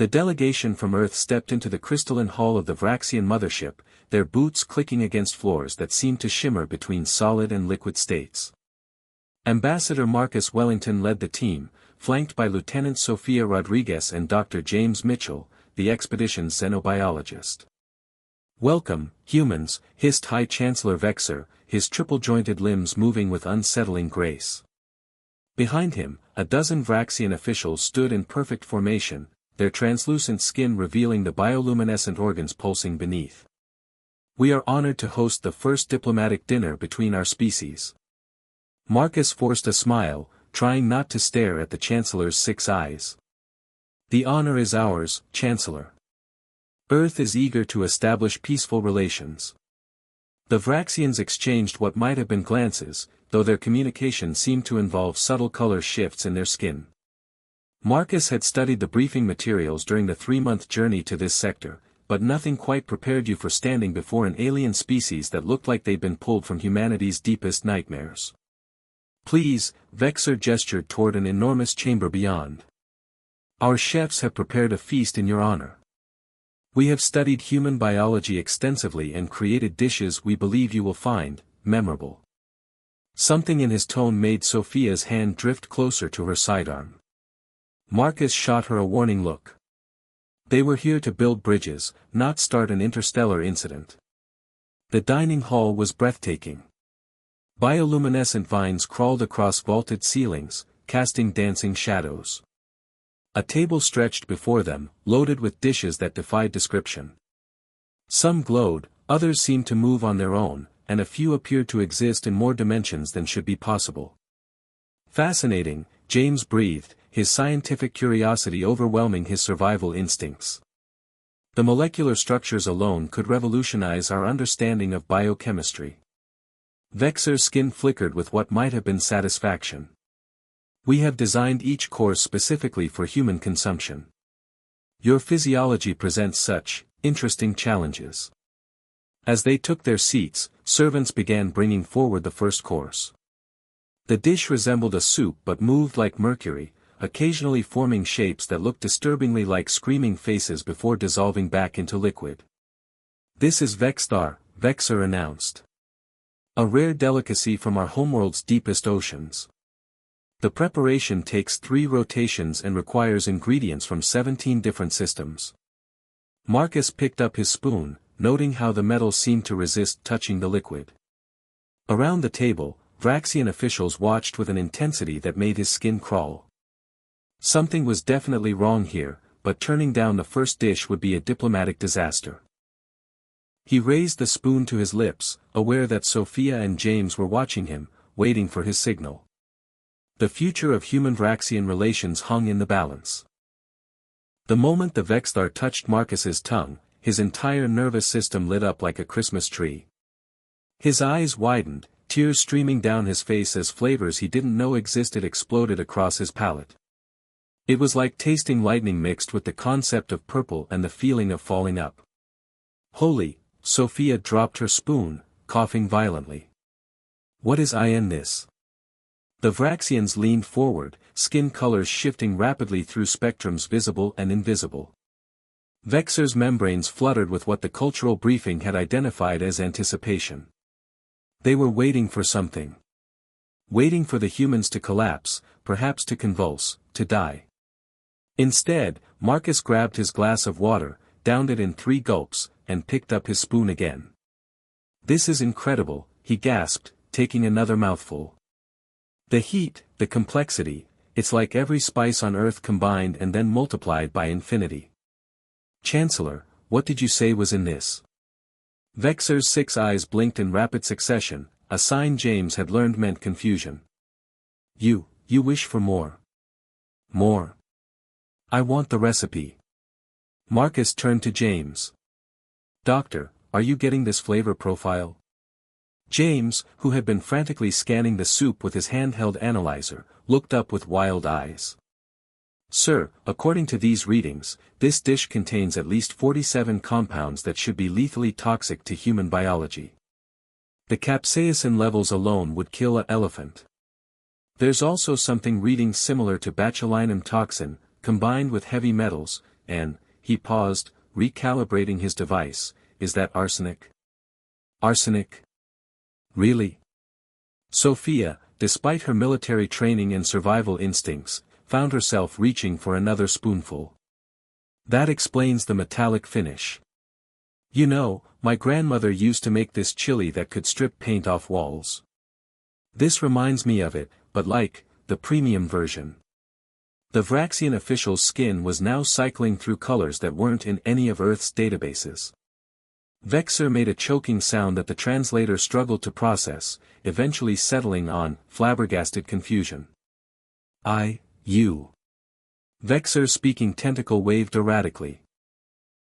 The delegation from Earth stepped into the crystalline hall of the Vraxian mothership, their boots clicking against floors that seemed to shimmer between solid and liquid states. Ambassador Marcus Wellington led the team, flanked by Lieutenant Sophia Rodriguez and Dr. James Mitchell, the expedition's xenobiologist. "Welcome, humans," hissed High Chancellor Vexer, his triple-jointed limbs moving with unsettling grace. Behind him, a dozen Vraxian officials stood in perfect formation, their translucent skin revealing the bioluminescent organs pulsing beneath. "We are honored to host the first diplomatic dinner between our species." Marcus forced a smile, trying not to stare at the Chancellor's 6 eyes. "The honor is ours, Chancellor. Earth is eager to establish peaceful relations." The Vraxians exchanged what might have been glances, though their communication seemed to involve subtle color shifts in their skin. Marcus had studied the briefing materials during the 3-month journey to this sector, but nothing quite prepared you for standing before an alien species that looked like they'd been pulled from humanity's deepest nightmares. "Please," Vexer gestured toward an enormous chamber beyond. "Our chefs have prepared a feast in your honor. We have studied human biology extensively and created dishes we believe you will find memorable." Something in his tone made Sophia's hand drift closer to her sidearm. Marcus shot her a warning look. They were here to build bridges, not start an interstellar incident. The dining hall was breathtaking. Bioluminescent vines crawled across vaulted ceilings, casting dancing shadows. A table stretched before them, loaded with dishes that defied description. Some glowed, others seemed to move on their own, and a few appeared to exist in more dimensions than should be possible. "Fascinating," James breathed, his scientific curiosity overwhelming his survival instincts. "The molecular structures alone could revolutionize our understanding of biochemistry." Vexer's skin flickered with what might have been satisfaction. "We have designed each course specifically for human consumption. Your physiology presents such interesting challenges." As they took their seats, servants began bringing forward the first course. The dish resembled a soup but moved like mercury, occasionally forming shapes that looked disturbingly like screaming faces before dissolving back into liquid. "This is Vexthar," Vexer announced. "A rare delicacy from our homeworld's deepest oceans. The preparation takes 3 rotations and requires ingredients from 17 different systems." Marcus picked up his spoon, noting how the metal seemed to resist touching the liquid. Around the table, Vraxian officials watched with an intensity that made his skin crawl. Something was definitely wrong here, but turning down the first dish would be a diplomatic disaster. He raised the spoon to his lips, aware that Sophia and James were watching him, waiting for his signal. The future of human-Vraxian relations hung in the balance. The moment the Vexthar touched Marcus's tongue, his entire nervous system lit up like a Christmas tree. His eyes widened, tears streaming down his face as flavors he didn't know existed exploded across his palate. It was like tasting lightning mixed with the concept of purple and the feeling of falling up. "Holy," Sophia dropped her spoon, coughing violently. "What is in this?" The Vraxians leaned forward, skin colors shifting rapidly through spectrums visible and invisible. Vexer's membranes fluttered with what the cultural briefing had identified as anticipation. They were waiting for something. Waiting for the humans to collapse, perhaps to convulse, to die. Instead, Marcus grabbed his glass of water, downed it in 3 gulps, and picked up his spoon again. "This is incredible," he gasped, taking another mouthful. "The heat, the complexity, it's like every spice on Earth combined and then multiplied by infinity." "Chancellor, what did you say was in this?" Vexer's 6 eyes blinked in rapid succession, a sign James had learned meant confusion. You wish for more." "More. I want the recipe." Marcus turned to James. "Doctor, are you getting this flavor profile?" James, who had been frantically scanning the soup with his handheld analyzer, looked up with wild eyes. "Sir, according to these readings, this dish contains at least 47 compounds that should be lethally toxic to human biology. The capsaicin levels alone would kill an elephant. There's also something reading similar to botulinum toxin, combined with heavy metals, he paused, recalibrating his device. Is that arsenic? Arsenic? Really? Sophia, despite her military training and survival instincts, found herself reaching for another spoonful. That explains the metallic finish. You know, my grandmother used to make this chili that could strip paint off walls. This reminds me of it, but like, the premium version. The Vraxian official's skin was now cycling through colors that weren't in any of Earth's databases. Vexer made a choking sound that the translator struggled to process, eventually settling on flabbergasted confusion. You. Vexer's speaking tentacle waved erratically.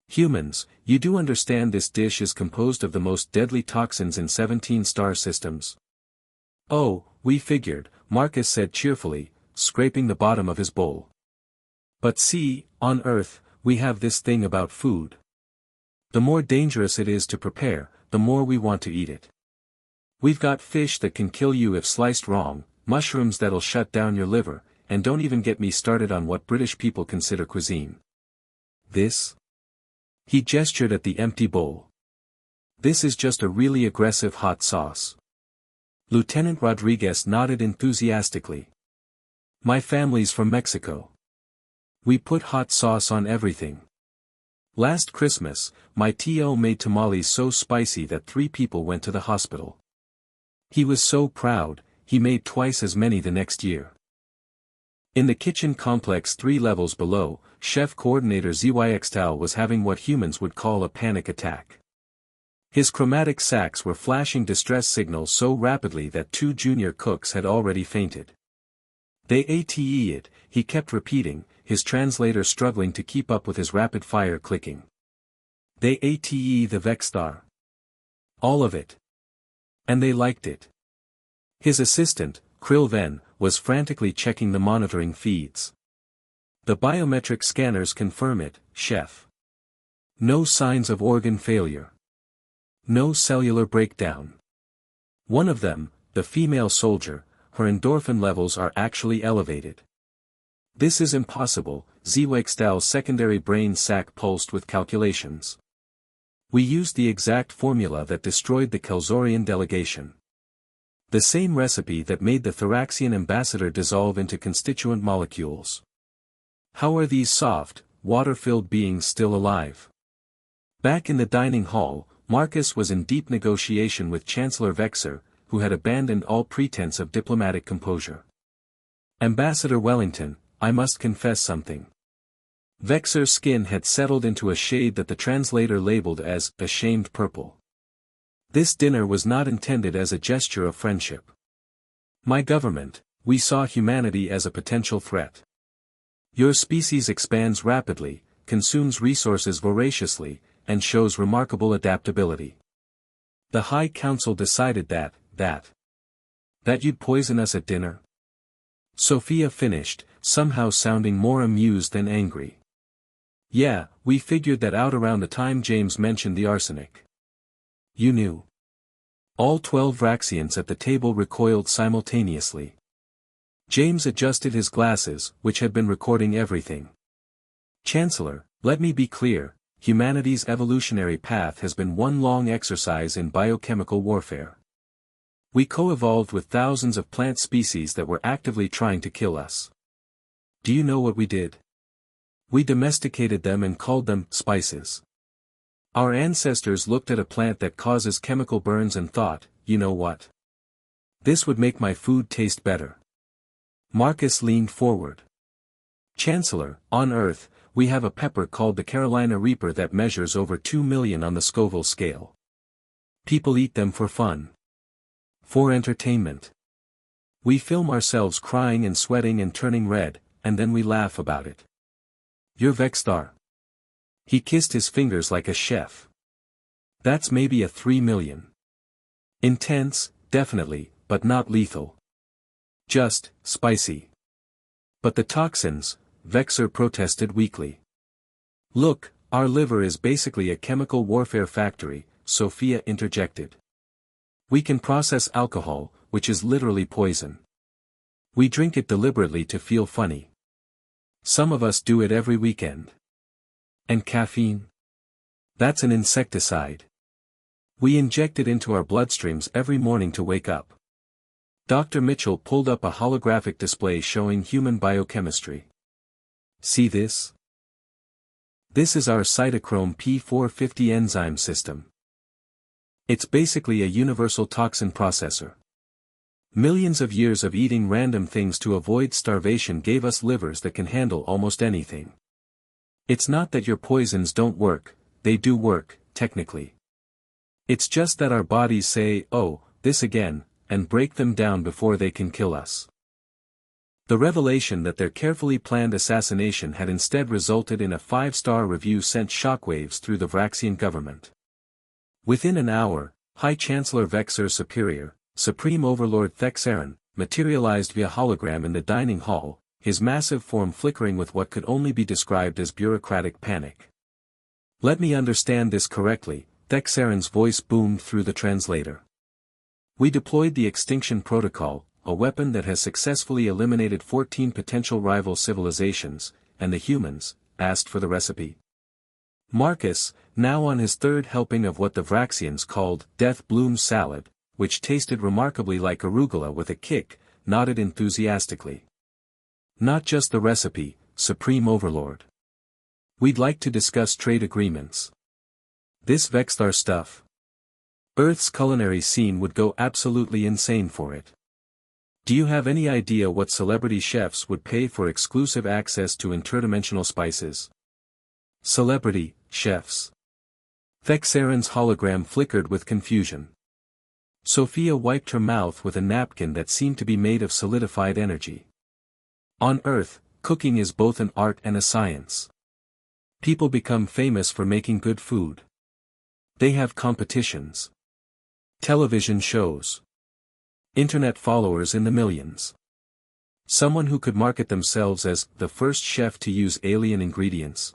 Humans, you do understand this dish is composed of the most deadly toxins in 17 star systems. Oh, we figured, Marcus said cheerfully, scraping the bottom of his bowl. But see, on Earth, we have this thing about food. The more dangerous it is to prepare, the more we want to eat it. We've got fish that can kill you if sliced wrong, mushrooms that'll shut down your liver, and don't even get me started on what British people consider cuisine. This? He gestured at the empty bowl. This is just a really aggressive hot sauce. Lieutenant Rodriguez nodded enthusiastically. My family's from Mexico. We put hot sauce on everything. Last Christmas, my T.O. made tamales so spicy that 3 people went to the hospital. He was so proud, he made twice as many the next year. In the kitchen complex 3 levels below, Chef Coordinator ZYXTAL was having what humans would call a panic attack. His chromatic sacks were flashing distress signals so rapidly that 2 junior cooks had already fainted. They ate it, he kept repeating, his translator struggling to keep up with his rapid-fire clicking. They ate the Vexstar. All of it. And they liked it. His assistant, Krill Ven, was frantically checking the monitoring feeds. The biometric scanners confirm it, Chef. No signs of organ failure. No cellular breakdown. One of them, the female soldier, her endorphin levels are actually elevated. This is impossible, ZYXTAL's secondary brain sac pulsed with calculations. We used the exact formula that destroyed the Kelzorian delegation. The same recipe that made the Thraxian ambassador dissolve into constituent molecules. How are these soft, water-filled beings still alive? Back in the dining hall, Marcus was in deep negotiation with Chancellor Vexer, who had abandoned all pretense of diplomatic composure. Ambassador Wellington, I must confess something. Vexer's skin had settled into a shade that the translator labeled as ashamed purple. This dinner was not intended as a gesture of friendship. My government, we saw humanity as a potential threat. Your species expands rapidly, consumes resources voraciously, and shows remarkable adaptability. The High Council decided that you'd poison us at dinner? Sophia finished, somehow sounding more amused than angry. Yeah, we figured that out around the time James mentioned the arsenic. You knew. All 12 Vraxians at the table recoiled simultaneously. James adjusted his glasses, which had been recording everything. Chancellor, let me be clear, humanity's evolutionary path has been one long exercise in biochemical warfare. We co-evolved with thousands of plant species that were actively trying to kill us. Do you know what we did? We domesticated them and called them spices. Our ancestors looked at a plant that causes chemical burns and thought, you know what? This would make my food taste better. Marcus leaned forward. Chancellor, on Earth, we have a pepper called the Carolina Reaper that measures over 2 million on the Scoville scale. People eat them for fun. For entertainment. We film ourselves crying and sweating and turning red, and then we laugh about it. You're Vexstar. He kissed his fingers like a chef. That's maybe a 3 million. Intense, definitely, but not lethal. Just, spicy. But the toxins, Vexer protested weakly. Look, our liver is basically a chemical warfare factory, Sophia interjected. We can process alcohol, which is literally poison. We drink it deliberately to feel funny. Some of us do it every weekend. And caffeine? That's an insecticide. We inject it into our bloodstreams every morning to wake up. Dr. Mitchell pulled up a holographic display showing human biochemistry. See this? This is our cytochrome P450 enzyme system. It's basically a universal toxin processor. Millions of years of eating random things to avoid starvation gave us livers that can handle almost anything. It's not that your poisons don't work, they do work, technically. It's just that our bodies say, "Oh, this again," and break them down before they can kill us. The revelation that their carefully planned assassination had instead resulted in a 5-star review sent shockwaves through the Vraxian government. Within an hour, High Chancellor Vexer Superior, Supreme Overlord Thexaron, materialized via hologram in the dining hall, his massive form flickering with what could only be described as bureaucratic panic. "Let me understand this correctly," Thexaron's voice boomed through the translator. "We deployed the Extinction Protocol, a weapon that has successfully eliminated 14 potential rival civilizations, and the humans asked for the recipe." Marcus, now on his third helping of what the Vraxians called Death Bloom Salad, which tasted remarkably like arugula with a kick, nodded enthusiastically. "Not just the recipe, Supreme Overlord. We'd like to discuss trade agreements. This Vexthar stuff. Earth's culinary scene would go absolutely insane for it. Do you have any idea what celebrity chefs would pay for exclusive access to interdimensional spices?" Celebrity chefs. Thexaron's hologram flickered with confusion. Sophia wiped her mouth with a napkin that seemed to be made of solidified energy. On Earth, cooking is both an art and a science. People become famous for making good food. They have competitions. Television shows. Internet followers in the millions. Someone who could market themselves as the first chef to use alien ingredients.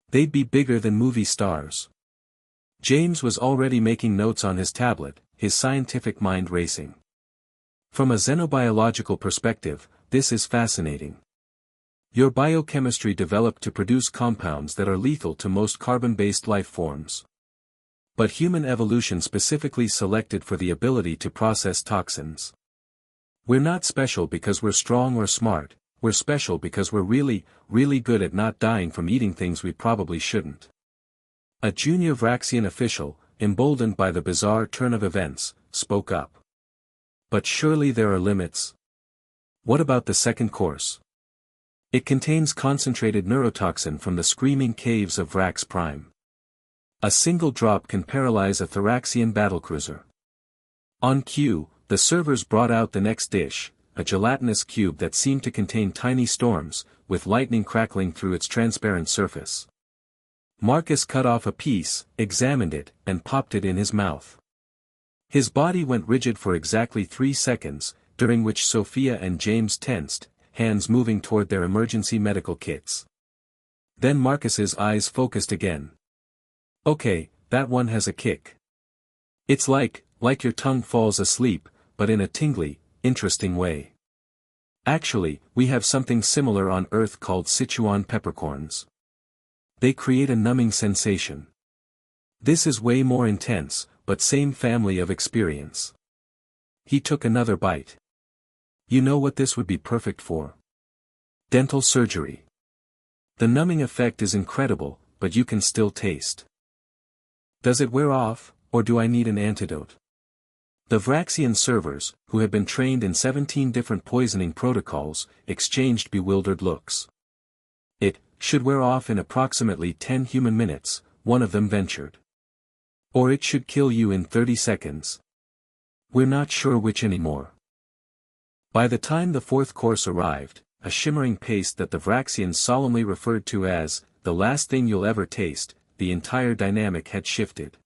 They'd be bigger than movie stars. James was already making notes on his tablet, his scientific mind racing. From a xenobiological perspective, this is fascinating. Your biochemistry developed to produce compounds that are lethal to most carbon-based life forms. But human evolution specifically selected for the ability to process toxins. We're not special because we're strong or smart, we're special because we're really, really good at not dying from eating things we probably shouldn't. A junior Vraxian official, emboldened by the bizarre turn of events, spoke up. But surely there are limits. What about the second course? It contains concentrated neurotoxin from the screaming caves of Vrax Prime. A single drop can paralyze a Thraxian battlecruiser. On cue, the servers brought out the next dish, a gelatinous cube that seemed to contain tiny storms, with lightning crackling through its transparent surface. Marcus cut off a piece, examined it, and popped it in his mouth. His body went rigid for exactly 3 seconds, during which Sophia and James tensed, hands moving toward their emergency medical kits. Then Marcus's eyes focused again. "Okay, that one has a kick. It's like your tongue falls asleep, but in a tingly, interesting way. Actually, we have something similar on Earth called Sichuan peppercorns. They create a numbing sensation. This is way more intense, but same family of experience." He took another bite. "You know what this would be perfect for? Dental surgery. The numbing effect is incredible, but you can still taste. Does it wear off, or do I need an antidote?" The Vraxian servers, who had been trained in 17 different poisoning protocols, exchanged bewildered looks. "It should wear off in approximately 10 human minutes," one of them ventured. "Or it should kill you in 30 seconds. We're not sure which anymore." By the time the fourth course arrived, a shimmering paste that the Vraxians solemnly referred to as the last thing you'll ever taste, the entire dynamic had shifted.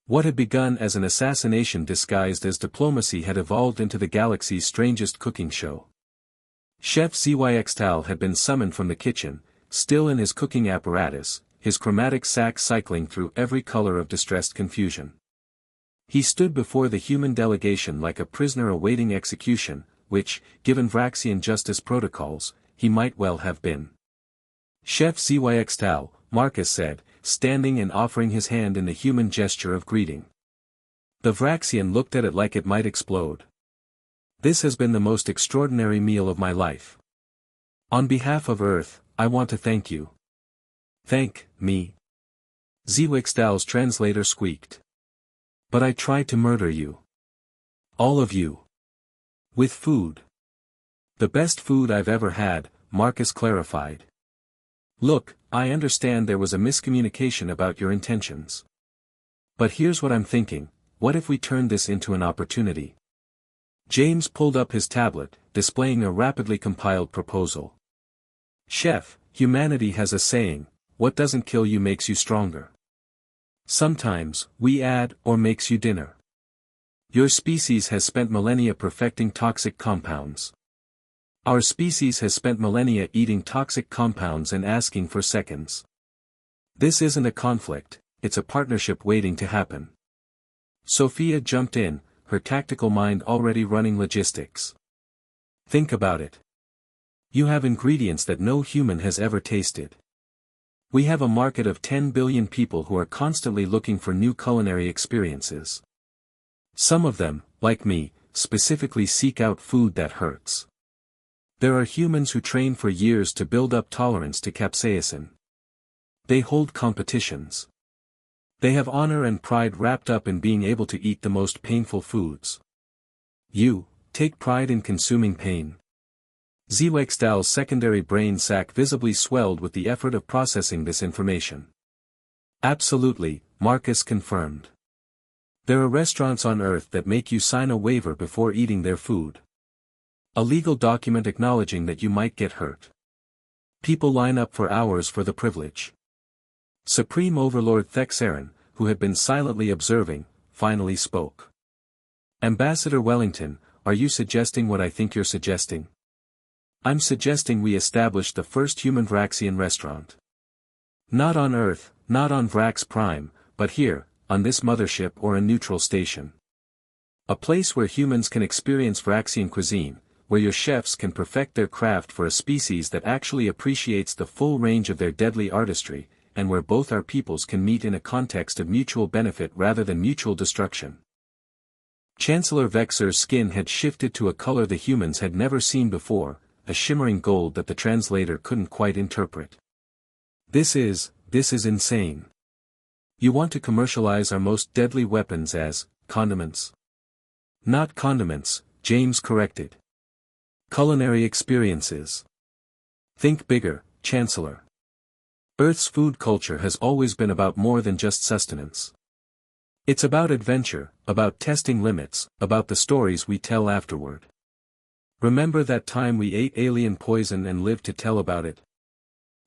What had begun as an assassination disguised as diplomacy had evolved into the galaxy's strangest cooking show. Chef Zyxtal had been summoned from the kitchen, still in his cooking apparatus, his chromatic sack cycling through every color of distressed confusion. He stood before the human delegation like a prisoner awaiting execution, which, given Vraxian justice protocols, he might well have been. "Chef Zyxtal, Marcus said, standing and offering his hand in the human gesture of greeting. The Vraxian looked at it like it might explode. This has been the most extraordinary meal of my life. On behalf of Earth, I want to thank you. Thank me. Zwickdal's translator squeaked. But I tried to murder you. All of you. With food. The best food I've ever had, Marcus clarified. Look, I understand there was a miscommunication about your intentions. But here's what I'm thinking, what if we turned this into an opportunity? James pulled up his tablet, displaying a rapidly compiled proposal. Chef, humanity has a saying, what doesn't kill you makes you stronger. Sometimes, we add, or makes you dinner. Your species has spent millennia perfecting toxic compounds. Our species has spent millennia eating toxic compounds and asking for seconds. This isn't a conflict, it's a partnership waiting to happen. Sophia jumped in, her tactical mind already running logistics. Think about it. You have ingredients that no human has ever tasted. We have a market of 10 billion people who are constantly looking for new culinary experiences. Some of them, like me, specifically seek out food that hurts. There are humans who train for years to build up tolerance to capsaicin. They hold competitions. They have honor and pride wrapped up in being able to eat the most painful foods. You, take pride in consuming pain. Zwickdal's secondary brain sac visibly swelled with the effort of processing this information. Absolutely, Marcus confirmed. There are restaurants on Earth that make you sign a waiver before eating their food. A legal document acknowledging that you might get hurt. People line up for hours for the privilege. Supreme Overlord Thexarin, who had been silently observing, finally spoke. Ambassador Wellington, are you suggesting what I think you're suggesting? I'm suggesting we establish the first human Vraxian restaurant. Not on Earth, not on Vrax Prime, but here, on this mothership or a neutral station. A place where humans can experience Vraxian cuisine, where your chefs can perfect their craft for a species that actually appreciates the full range of their deadly artistry, and where both our peoples can meet in a context of mutual benefit rather than mutual destruction. Chancellor Vexer's skin had shifted to a color the humans had never seen before, a shimmering gold that the translator couldn't quite interpret. This is insane. You want to commercialize our most deadly weapons as condiments? Not condiments, James corrected. Culinary experiences. Think bigger, Chancellor. Earth's food culture has always been about more than just sustenance. It's about adventure, about testing limits, about the stories we tell afterward. Remember that time we ate alien poison and lived to tell about it?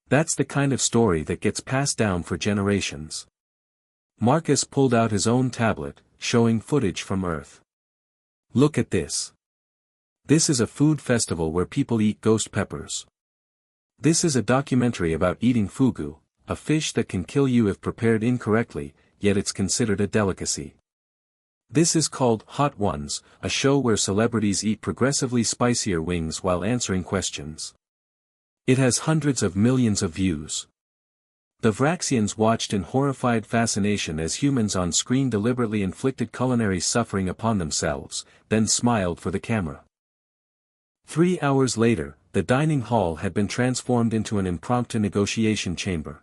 That's the kind of story that gets passed down for generations. Marcus pulled out his own tablet, showing footage from Earth. Look at this. This is a food festival where people eat ghost peppers. This is a documentary about eating fugu, a fish that can kill you if prepared incorrectly, yet it's considered a delicacy. This is called Hot Ones, a show where celebrities eat progressively spicier wings while answering questions. It has hundreds of millions of views. The Vraxians watched in horrified fascination as humans on screen deliberately inflicted culinary suffering upon themselves, then smiled for the camera. 3 hours later, the dining hall had been transformed into an impromptu negotiation chamber.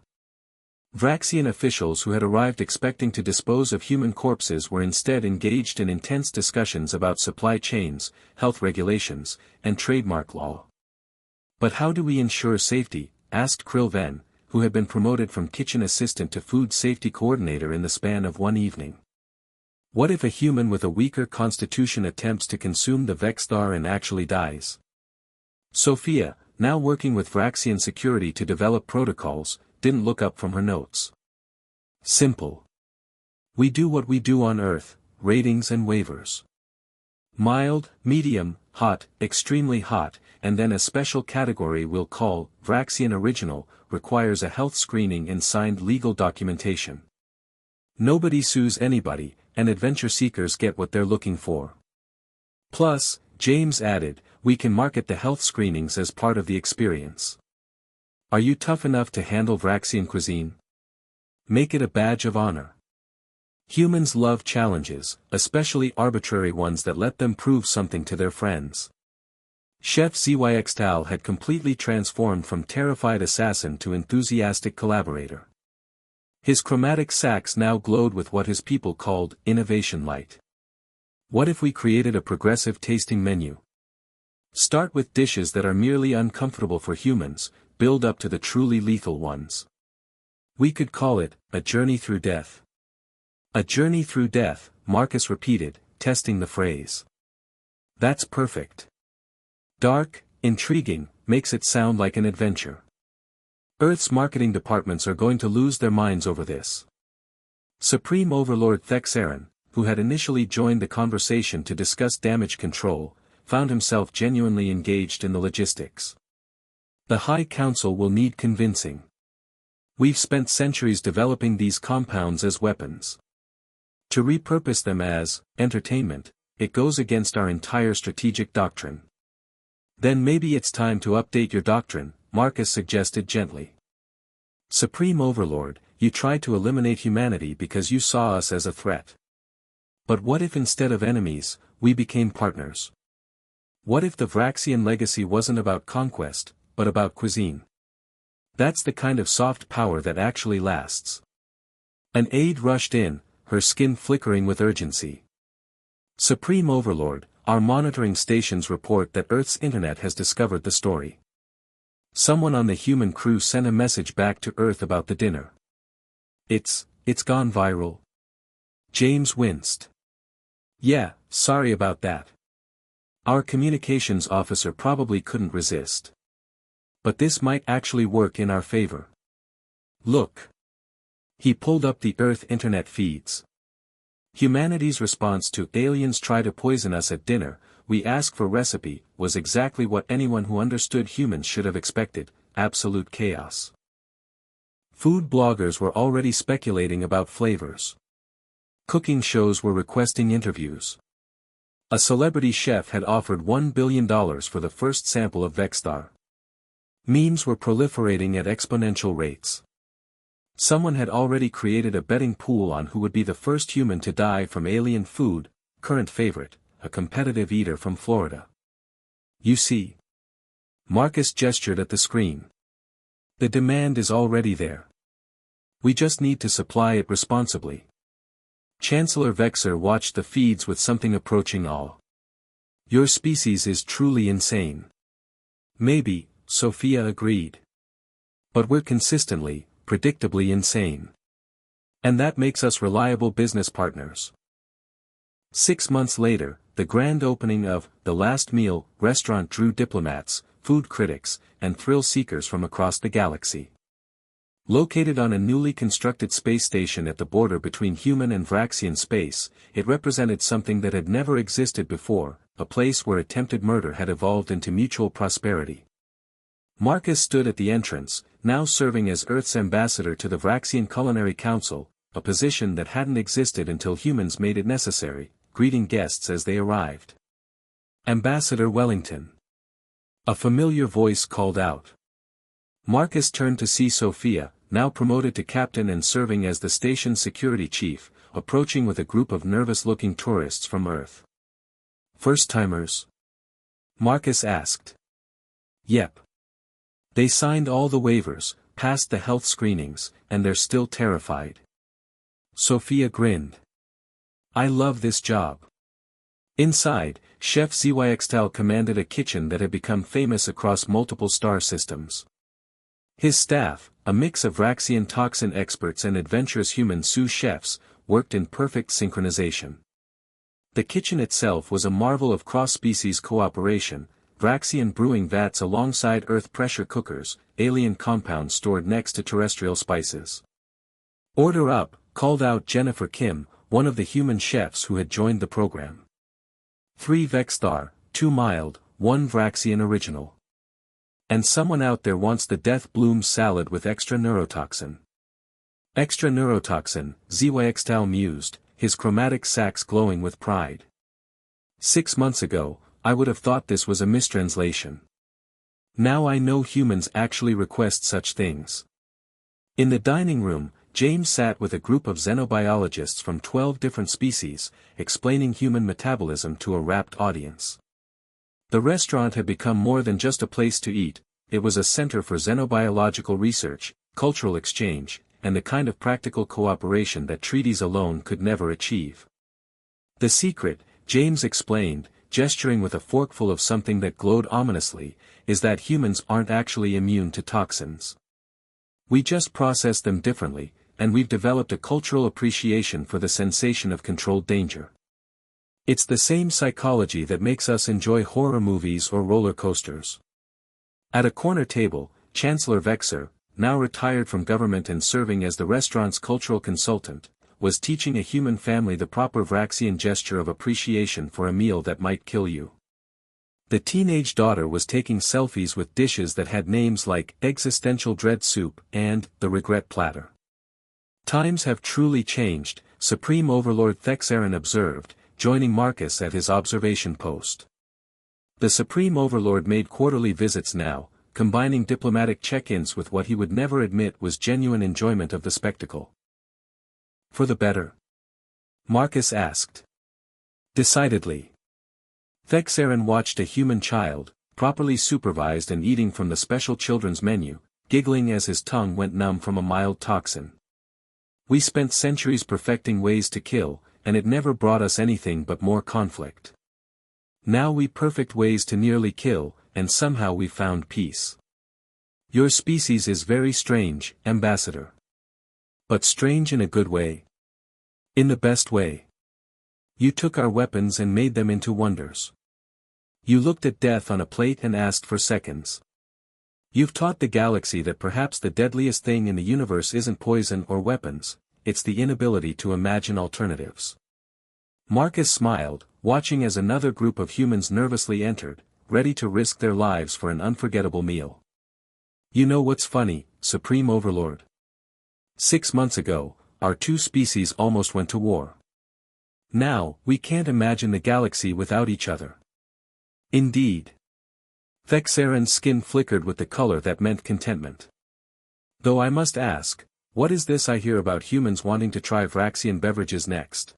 Vraxian officials who had arrived expecting to dispose of human corpses were instead engaged in intense discussions about supply chains, health regulations, and trademark law. But how do we ensure safety? Asked Krilven, who had been promoted from kitchen assistant to food safety coordinator in the span of one evening. What if a human with a weaker constitution attempts to consume the Vexthar and actually dies? Sophia, now working with Vraxian security to develop protocols, didn't look up from her notes. Simple. We do what we do on Earth, ratings and waivers. Mild, medium, hot, extremely hot, and then a special category we'll call Vraxian Original, requires a health screening and signed legal documentation. Nobody sues anybody, and adventure seekers get what they're looking for. Plus, James added, we can market the health screenings as part of the experience. Are you tough enough to handle Vraxian cuisine? Make it a badge of honor. Humans love challenges, especially arbitrary ones that let them prove something to their friends. Chef HFY had completely transformed from terrified assassin to enthusiastic collaborator. His chromatic sacks now glowed with what his people called innovation light. What if we created a progressive tasting menu? Start with dishes that are merely uncomfortable for humans, build up to the truly lethal ones. We could call it, a journey through death. A journey through death, Marcus repeated, testing the phrase. That's perfect. Dark, intriguing, makes it sound like an adventure. Earth's marketing departments are going to lose their minds over this. Supreme Overlord Thexaron, who had initially joined the conversation to discuss damage control, found himself genuinely engaged in the logistics. The High Council will need convincing. We've spent centuries developing these compounds as weapons. To repurpose them as entertainment, it goes against our entire strategic doctrine. Then maybe it's time to update your doctrine, Marcus suggested gently. Supreme Overlord, you tried to eliminate humanity because you saw us as a threat. But what if instead of enemies, we became partners? What if the Vraxian legacy wasn't about conquest, but about cuisine? That's the kind of soft power that actually lasts. An aide rushed in, her skin flickering with urgency. Supreme Overlord, our monitoring stations report that Earth's internet has discovered the story. Someone on the human crew sent a message back to Earth about the dinner. It's gone viral. James winced. Yeah, sorry about that. Our communications officer probably couldn't resist. But this might actually work in our favor. Look. He pulled up the Earth internet feeds. Humanity's response to aliens try to poison us at dinner, we ask for recipe, was exactly what anyone who understood humans should have expected, absolute chaos. Food bloggers were already speculating about flavors. Cooking shows were requesting interviews. A celebrity chef had offered $1 billion for the first sample of Vexstar. Memes were proliferating at exponential rates. Someone had already created a betting pool on who would be the first human to die from alien food, current favorite, a competitive eater from Florida. You see. Marcus gestured at the screen. The demand is already there. We just need to supply it responsibly. Chancellor Vexer watched the feeds with something approaching awe. Your species is truly insane. Maybe, Sophia agreed. But we're consistently, predictably insane. And that makes us reliable business partners. 6 months later, the grand opening of The Last Meal restaurant drew diplomats, food critics, and thrill seekers from across the galaxy. Located on a newly constructed space station at the border between human and Vraxian space, it represented something that had never existed before, a place where attempted murder had evolved into mutual prosperity. Marcus stood at the entrance, now serving as Earth's ambassador to the Vraxian Culinary Council, a position that hadn't existed until humans made it necessary, greeting guests as they arrived. Ambassador Wellington. A familiar voice called out. Marcus turned to see Sophia, now promoted to captain and serving as the station's security chief, approaching with a group of nervous-looking tourists from Earth. First-timers? Marcus asked. Yep. They signed all the waivers, passed the health screenings, and they're still terrified. Sophia grinned. I love this job. Inside, Chef HFY commanded a kitchen that had become famous across multiple star systems. His staff, a mix of Vraxian toxin experts and adventurous human sous chefs, worked in perfect synchronization. The kitchen itself was a marvel of cross-species cooperation, Vraxian brewing vats alongside Earth pressure cookers, alien compounds stored next to terrestrial spices. Order up, called out Jennifer Kim, one of the human chefs who had joined the program. 3 Vexstar, 2 mild, 1 Vraxian original. And someone out there wants the death bloom salad with extra neurotoxin. Extra neurotoxin, HFY mused, his chromatic sacks glowing with pride. 6 months ago, I would have thought this was a mistranslation. Now I know humans actually request such things. In the dining room, James sat with a group of xenobiologists from 12 different species, explaining human metabolism to a rapt audience. The restaurant had become more than just a place to eat, it was a center for xenobiological research, cultural exchange, and the kind of practical cooperation that treaties alone could never achieve. The secret, James explained, gesturing with a forkful of something that glowed ominously, is that humans aren't actually immune to toxins. We just process them differently, and we've developed a cultural appreciation for the sensation of controlled danger. It's the same psychology that makes us enjoy horror movies or roller coasters. At a corner table, Chancellor Vexer, now retired from government and serving as the restaurant's cultural consultant, was teaching a human family the proper Vraxian gesture of appreciation for a meal that might kill you. The teenage daughter was taking selfies with dishes that had names like Existential Dread Soup and The Regret Platter. Times have truly changed, Supreme Overlord Thexaron observed, joining Marcus at his observation post. The Supreme Overlord made quarterly visits now, combining diplomatic check-ins with what he would never admit was genuine enjoyment of the spectacle. For the better? Marcus asked. Decidedly. Thexaron watched a human child, properly supervised and eating from the special children's menu, giggling as his tongue went numb from a mild toxin. We spent centuries perfecting ways to kill, and it never brought us anything but more conflict. Now we perfect ways to nearly kill, and somehow we found peace. Your species is very strange, Ambassador. But strange in a good way. In the best way. You took our weapons and made them into wonders. You looked at death on a plate and asked for seconds. You've taught the galaxy that perhaps the deadliest thing in the universe isn't poison or weapons, it's the inability to imagine alternatives. Marcus smiled, watching as another group of humans nervously entered, ready to risk their lives for an unforgettable meal. You know what's funny, Supreme Overlord? 6 months ago, our two species almost went to war. Now, we can't imagine the galaxy without each other. Indeed. Thexaron's skin flickered with the color that meant contentment. Though I must ask, what is this I hear about humans wanting to try Vraxian beverages next?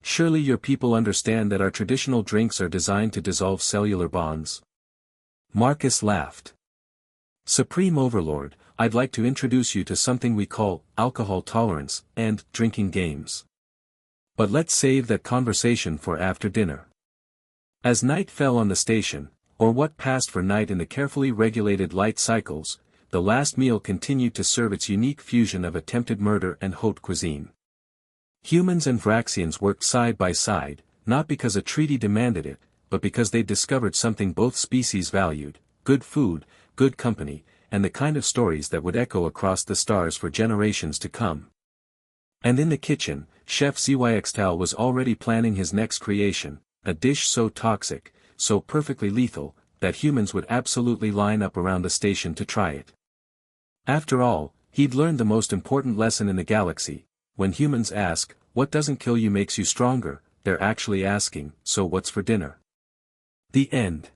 Surely your people understand that our traditional drinks are designed to dissolve cellular bonds. Marcus laughed. Supreme Overlord, I'd like to introduce you to something we call alcohol tolerance and drinking games. But let's save that conversation for after dinner. As night fell on the station, or what passed for night in the carefully regulated light cycles, the last meal continued to serve its unique fusion of attempted murder and haute cuisine. Humans and Vraxians worked side by side, not because a treaty demanded it, but because they discovered something both species valued: good food, good company, and the kind of stories that would echo across the stars for generations to come. And in the kitchen, Chef Zyxtal was already planning his next creation, a dish so toxic, so perfectly lethal, that humans would absolutely line up around the station to try it. After all, he'd learned the most important lesson in the galaxy: when humans ask, what doesn't kill you makes you stronger, they're actually asking, so what's for dinner? The end.